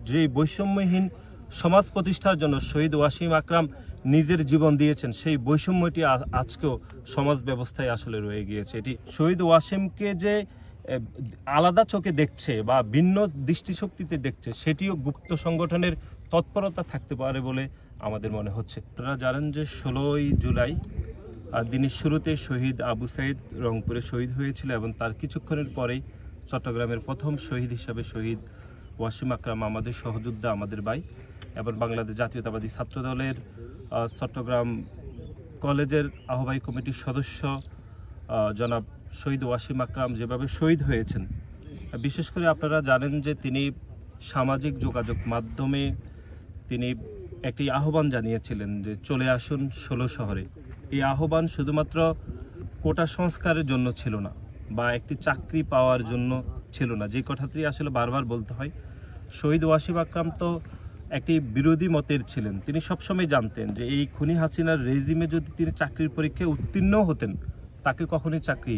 যে বৈষম্যহীন সমাজ প্রতিষ্ঠার জন্য শহীদ ওয়াসিম আকরাম নিজের জীবন দিয়েছেন, সেই বৈষম্যটি আজকেও সমাজ ব্যবস্থায় আসলে রয়ে গিয়েছে। এটি শহীদ ওয়াসিমকে যে আলাদা চোখে দেখছে বা ভিন্ন দৃষ্টিশক্তিতে দেখছে, সেটিও গুপ্ত সংগঠনের তৎপরতা থাকতে পারে বলে আমাদের মনে হচ্ছে। আপনারা জানেন যে 16ই জুলাই দিনের শুরুতে শহীদ আবু সাইদ রংপুরে শহীদ হয়েছিল এবং তার কিছুক্ষণের পরেই চট্টগ্রামের প্রথম শহীদ হিসাবে শহীদ ওয়াসিম আকরাম আমাদের সহযোদ্ধা, আমাদের ভাই এবং বাংলাদেশ জাতীয়তাবাদী ছাত্রদলের চট্টগ্রাম কলেজের আহ্বায়ক কমিটির সদস্য জনাব শহীদ ওয়াসিম আকরাম যেভাবে শহীদ হয়েছেন, বিশেষ করে আপনারা জানেন যে তিনি সামাজিক যোগাযোগ মাধ্যমে তিনি একটি আহ্বান জানিয়েছিলেন যে চলে আসুন 16 শহরে। এই আহ্বান শুধুমাত্র কোটা সংস্কারের জন্য ছিল না বা একটি চাকরি পাওয়ার জন্য ছিল না, যে কথাটি আসলে বারবার বলতে হয়। শহীদ ওয়াসিম আকরাম তো একটি বিরোধী মতের ছিলেন। তিনি সবসময় জানতেন যে এই খুনি হাসিনার রেজিমে যদি তিনি চাকরির পরীক্ষায় উত্তীর্ণ হতেন, তাকে কখনোই চাকরি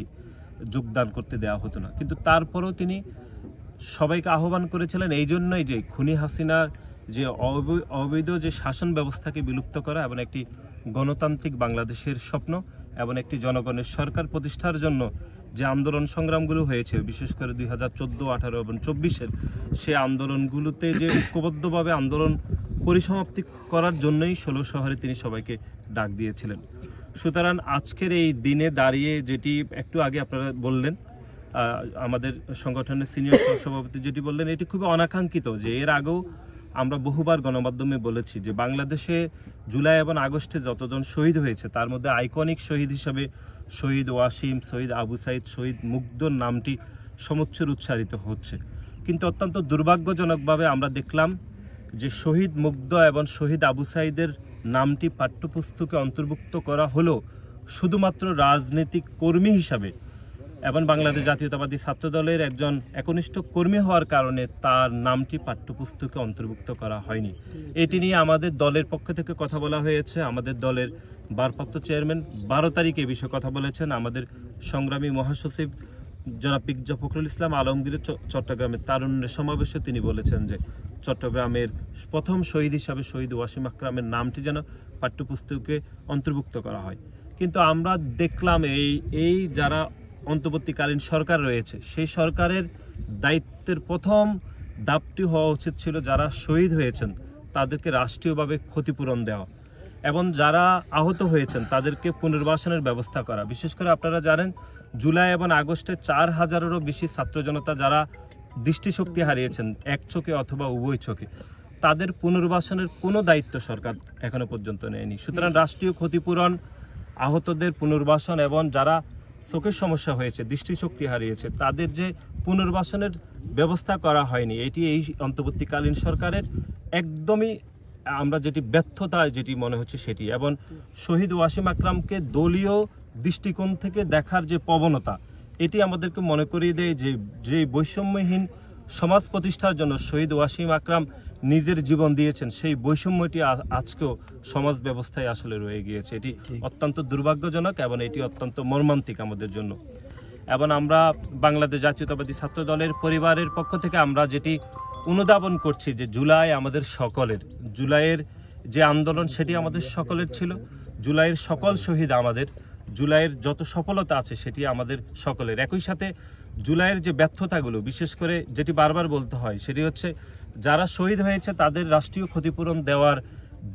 যোগদান করতে দেওয়া হতো না। কিন্তু তারপরেও তিনি সবাইকে আহ্বান করেছিলেন এই জন্যই যে খুনি হাসিনার যে অবৈধ যে শাসন ব্যবস্থাকে বিলুপ্ত করা এবং একটি গণতান্ত্রিক বাংলাদেশের স্বপ্ন এবং একটি জনগণের সরকার প্রতিষ্ঠার জন্য যে আন্দোলন সংগ্রামগুলো হয়েছে, বিশেষ করে 2014, 18 এবং 24-এর সেই আন্দোলনগুলোতে যে ঐক্যবদ্ধভাবে আন্দোলন পরিসমাপ্তি করার জন্যই 16 শহরে তিনি সবাইকে ডাক দিয়েছিলেন। সুতরাং আজকের এই দিনে দাঁড়িয়ে যেটি একটু আগে আপনারা বললেন, আমাদের সংগঠনের সিনিয়র সহসভাপতি যেটি বললেন, এটি খুবই অনাকাঙ্ক্ষিত। যে এর আগেও আমরা বহুবার গণমাধ্যমে বলেছি যে বাংলাদেশে জুলাই এবং আগস্টে যতজন শহীদ হয়েছে তার মধ্যে আইকনিক শহীদ হিসাবে শহীদ ওয়াসিম, শহীদ আবু সাইদ, শহীদ মুগ্ধর নামটি সমুচ্চর উচ্চারিত হচ্ছে। কিন্তু অত্যন্ত দুর্ভাগ্যজনকভাবে আমরা দেখলাম যে শহীদ মুগ্ধ এবং শহীদ আবু সাইদের নামটি পাঠ্যপুস্তকে অন্তর্ভুক্ত করা হলো শুধুমাত্র রাজনৈতিক কর্মী হিসাবে এবং বাংলাদেশ জাতীয়তাবাদী ছাত্রদলের একজন একনিষ্ঠ কর্মী হওয়ার কারণে তার নামটি পাঠ্যপুস্তকে অন্তর্ভুক্ত করা হয়নি। এটি নিয়ে আমাদের দলের পক্ষ থেকে কথা বলা হয়েছে। আমাদের দলের ভারপ্রাপ্ত চেয়ারম্যান 12 তারিখে এই বিষয়ে কথা বলেছেন। আমাদের সংগ্রামী মহাসচিব জনাব পিকজা ফখরুল ইসলাম আলমগীরের চট্টগ্রামের তারুণ্যের সমাবেশে তিনি বলেছেন যে চট্টগ্রামের প্রথম শহীদ হিসাবে শহীদ ওয়াসিম আকরামের নামটি যেন পাঠ্যপুস্তকে অন্তর্ভুক্ত করা হয়। কিন্তু আমরা দেখলাম এই যারা অন্তর্বর্তীকালীন সরকার রয়েছে, সেই সরকারের দায়িত্বের প্রথম ধাপটি হওয়া উচিত ছিল যারা শহীদ হয়েছেন তাদেরকে রাষ্ট্রীয়ভাবে ক্ষতিপূরণ দেওয়া এবং যারা আহত হয়েছেন তাদেরকে পুনর্বাসনের ব্যবস্থা করা। বিশেষ করে আপনারা জানেন জুলাই এবং আগস্টে 4000-এরও বেশি ছাত্র জনতা যারা দৃষ্টিশক্তি হারিয়েছেন এক চোখে অথবা উভয় চোখে, তাদের পুনর্বাসনের কোনো দায়িত্ব সরকার এখনো পর্যন্ত নেয়নি। সুতরাং রাষ্ট্রীয় ক্ষতিপূরণ, আহতদের পুনর্বাসন এবং যারা চোখের সমস্যা হয়েছে, দৃষ্টিশক্তি হারিয়েছে, তাদের যে পুনর্বাসনের ব্যবস্থা করা হয়নি, এটি এই অন্তর্বর্তীকালীন সরকারের একদমই আমরা যেটি ব্যর্থতা যেটি মনে হচ্ছে সেটি। এবং শহীদ ওয়াসিম আকরামকে দলীয় দৃষ্টিকোণ থেকে দেখার যে প্রবণতা, এটি আমাদেরকে মনে করিয়ে দেয় যে বৈষম্যহীন সমাজ প্রতিষ্ঠার জন্য শহীদ ওয়াসিম আকরাম নিজের জীবন দিয়েছেন, সেই বৈষম্যটি আজকেও সমাজ ব্যবস্থায় আসলে রয়ে গিয়েছে। এটি অত্যন্ত দুর্ভাগ্যজনক এবং এটি অত্যন্ত মর্মান্তিক আমাদের জন্য। এবং আমরা বাংলাদেশ জাতীয়তাবাদী ছাত্র দলের পরিবারের পক্ষ থেকে আমরা যেটি অনুধাবন করছি যে জুলাই আমাদের সকলের, জুলাইয়ের যে আন্দোলন সেটি আমাদের সকলের ছিল, জুলাইয়ের সকল শহীদ আমাদের, জুলাইয়ের যত সফলতা আছে সেটি আমাদের সকলের। একই সাথে জুলাইয়ের যে ব্যর্থতাগুলো, বিশেষ করে যেটি বারবার বলতে হয় সেটি হচ্ছে যারা শহীদ হয়েছে তাদের রাষ্ট্রীয় ক্ষতিপূরণ দেওয়ার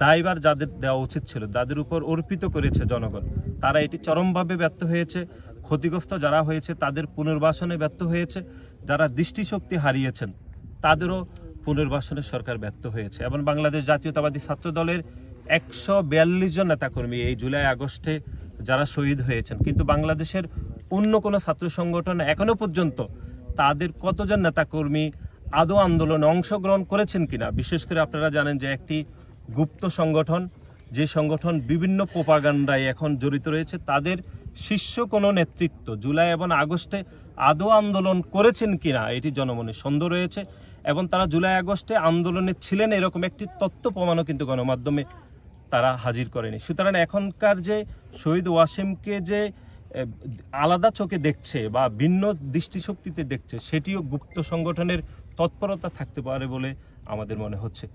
দায়ভার যাদের দেওয়া উচিত ছিল, যাদের উপর অর্পিত করেছে জনগণ, তারা এটি চরমভাবে ব্যর্থ হয়েছে। ক্ষতিগ্রস্ত যারা হয়েছে তাদের পুনর্বাসনে ব্যর্থ হয়েছে, যারা দৃষ্টিশক্তি হারিয়েছেন তাদেরও পুনর্বাসনে সরকার ব্যর্থ হয়েছে। এবং বাংলাদেশ জাতীয়তাবাদী ছাত্র দলের 142 জন নেতাকর্মী এই জুলাই আগস্টে যারা শহীদ হয়েছেন, কিন্তু বাংলাদেশের অন্য কোনো ছাত্র সংগঠন এখনো পর্যন্ত তাদের কতজন নেতাকর্মী আদৌ আন্দোলনে অংশগ্রহণ করেছেন কিনা। বিশেষ করে আপনারা জানেন যে একটি গুপ্ত সংগঠন, যে সংগঠন বিভিন্ন প্রোপাগান্ডায় এখন জড়িত রয়েছে, তাদের শীর্ষ কোনো নেতৃত্ব জুলাই এবং আগস্টে আদৌ আন্দোলন করেছেন কিনা এটি জনমনে সন্দেহ রয়েছে। এবং তারা জুলাই আগস্টে আন্দোলনে ছিলেন এরকম একটি তথ্য প্রমাণও কিন্তু গণমাধ্যমে তারা হাজির করেনি। সুতরাং এখনকার যে শহীদ ওয়াসিমকে যে আলাদা চোখে দেখছে বা ভিন্ন দৃষ্টিশক্তিতে দেখছে, সেটিও গুপ্ত সংগঠনের তৎপরতা থাকতে পারে বলে আমাদের মনে হচ্ছে।